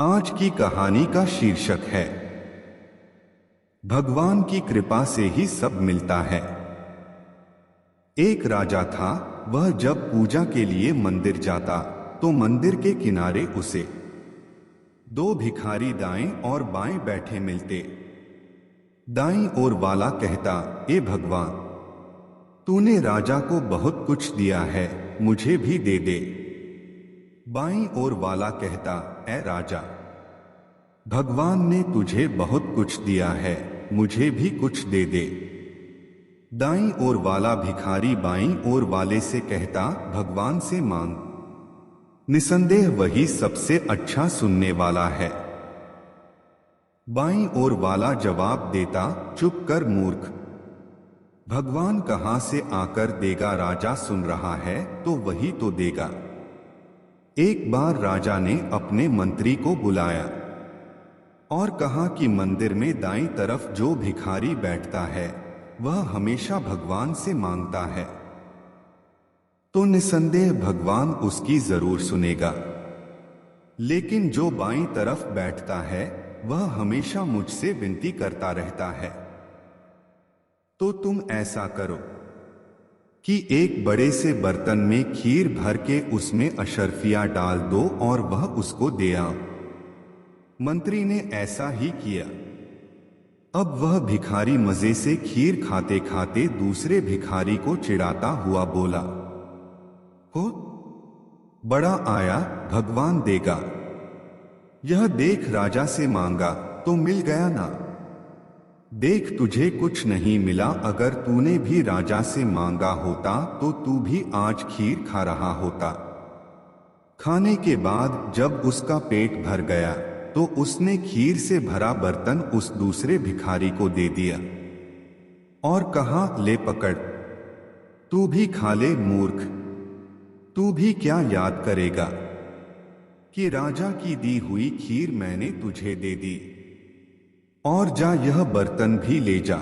आज की कहानी का शीर्षक है भगवान की कृपा से ही सब मिलता है। एक राजा था। वह जब पूजा के लिए मंदिर जाता तो मंदिर के किनारे उसे दो भिखारी दाएं और बाएं बैठे मिलते। दाईं ओर वाला कहता, ए भगवान, तूने राजा को बहुत कुछ दिया है, मुझे भी दे दे। बाईं ओर वाला कहता, ए राजा, भगवान ने तुझे बहुत कुछ दिया है, मुझे भी कुछ दे दे। दाईं ओर वाला भिखारी बाईं ओर वाले से कहता, भगवान से मांग, निसंदेह वही सबसे अच्छा सुनने वाला है। बाईं ओर वाला जवाब देता, चुप कर मूर्ख, भगवान कहां से आकर देगा, राजा सुन रहा है तो वही तो देगा। एक बार राजा ने अपने मंत्री को बुलाया और कहा कि मंदिर में दाईं तरफ जो भिखारी बैठता है वह हमेशा भगवान से मांगता है, तो निसंदेह भगवान उसकी जरूर सुनेगा। लेकिन जो बाईं तरफ बैठता है वह हमेशा मुझसे विनती करता रहता है। तो तुम ऐसा करो कि एक बड़े से बर्तन में खीर भर के उसमें अशर्फियां डाल दो और वह उसको दे आओ। मंत्री ने ऐसा ही किया। अब वह भिखारी मजे से खीर खाते खाते दूसरे भिखारी को चिढ़ाता हुआ बोला, हो बड़ा आया, भगवान देगा। यह देख, राजा से मांगा तो मिल गया ना। देख, तुझे कुछ नहीं मिला। अगर तूने भी राजा से मांगा होता तो तू भी आज खीर खा रहा होता। खाने के बाद जब उसका पेट भर गया तो उसने खीर से भरा बर्तन उस दूसरे भिखारी को दे दिया और कहा, ले पकड़, तू भी खा ले मूर्ख। तू भी क्या याद करेगा कि राजा की दी हुई खीर मैंने तुझे दे दी। और जा, यह बर्तन भी ले जा,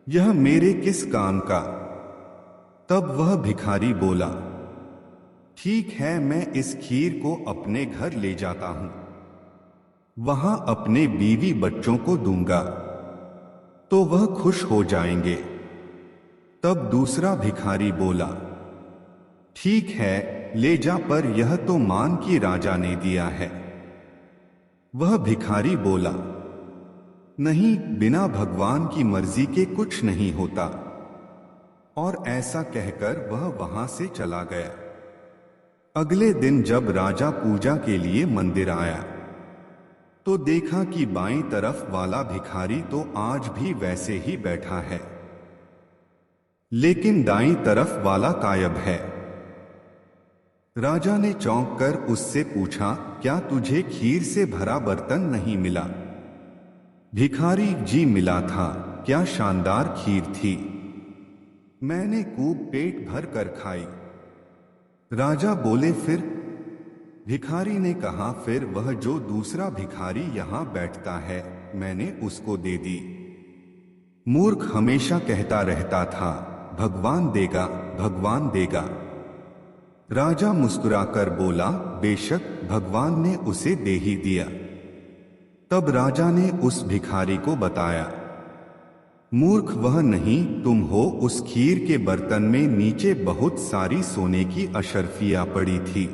यह मेरे किस काम का। तब वह भिखारी बोला, ठीक है, मैं इस खीर को अपने घर ले जाता हूं, वहां अपने बीवी बच्चों को दूंगा तो वह खुश हो जाएंगे। तब दूसरा भिखारी बोला, ठीक है, ले जा, पर यह तो मान कि राजा ने दिया है। वह भिखारी बोला, नहीं, बिना भगवान की मर्जी के कुछ नहीं होता। और ऐसा कहकर वह वहां से चला गया। अगले दिन जब राजा पूजा के लिए मंदिर आया तो देखा कि बाईं तरफ वाला भिखारी तो आज भी वैसे ही बैठा है, लेकिन दाईं तरफ वाला गायब है। राजा ने चौंक कर उससे पूछा, क्या तुझे खीर से भरा बर्तन नहीं मिला? भिखारी, जी मिला था, क्या शानदार खीर थी, मैंने खूब पेट भर कर खाई। राजा बोले, फिर? भिखारी ने कहा, फिर वह जो दूसरा भिखारी यहां बैठता है मैंने उसको दे दी। मूर्ख हमेशा कहता रहता था, भगवान देगा, भगवान देगा। राजा मुस्कुराकर बोला, बेशक भगवान ने उसे दे ही दिया। तब राजा ने उस भिखारी को बताया, मूर्ख वह नहीं तुम हो। उस खीर के बर्तन में नीचे बहुत सारी सोने की अशर्फियां पड़ी थी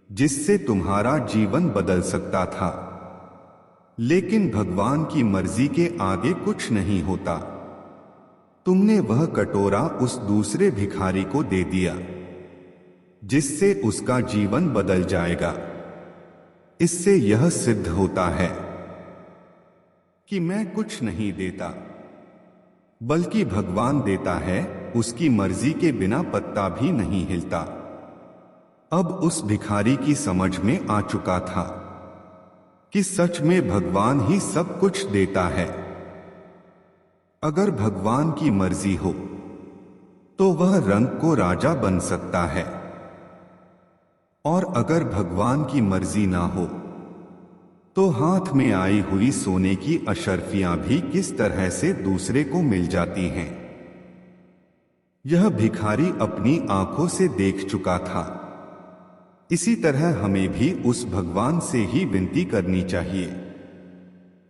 जिससे तुम्हारा जीवन बदल सकता था, लेकिन भगवान की मर्जी के आगे कुछ नहीं होता। तुमने वह कटोरा उस दूसरे भिखारी को दे दिया जिससे उसका जीवन बदल जाएगा। इससे यह सिद्ध होता है कि मैं कुछ नहीं देता, बल्कि भगवान देता है, उसकी मर्जी के बिना पत्ता भी नहीं हिलता। अब उस भिखारी की समझ में आ चुका था कि सच में भगवान ही सब कुछ देता है। अगर भगवान की मर्जी हो तो वह रंग को राजा बन सकता है, और अगर भगवान की मर्जी ना हो तो हाथ में आई हुई सोने की अशर्फियां भी किस तरह से दूसरे को मिल जाती हैं। यह भिखारी अपनी आंखों से देख चुका था इसी तरह हमें भी उस भगवान से ही विनती करनी चाहिए।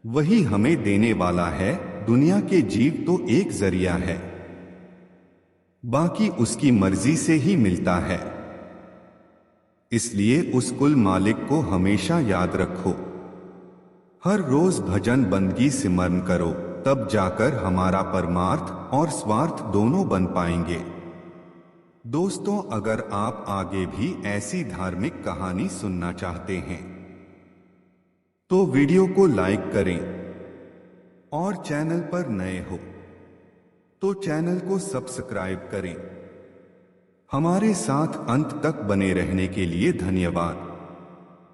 वही हमें देने वाला है। दुनिया के जीव तो एक जरिया है, बाकी उसकी मर्जी से ही मिलता है। इसलिए उस कुल मालिक को हमेशा याद रखो। हर रोज भजन बंदगी सिमरन करो, तब जाकर हमारा परमार्थ और स्वार्थ दोनों बन पाएंगे। दोस्तों, अगर आप आगे भी ऐसी धार्मिक कहानी सुनना चाहते हैं तो वीडियो को लाइक करें और चैनल पर नए हो तो चैनल को सब्सक्राइब करें। हमारे साथ अंत तक बने रहने के लिए धन्यवाद।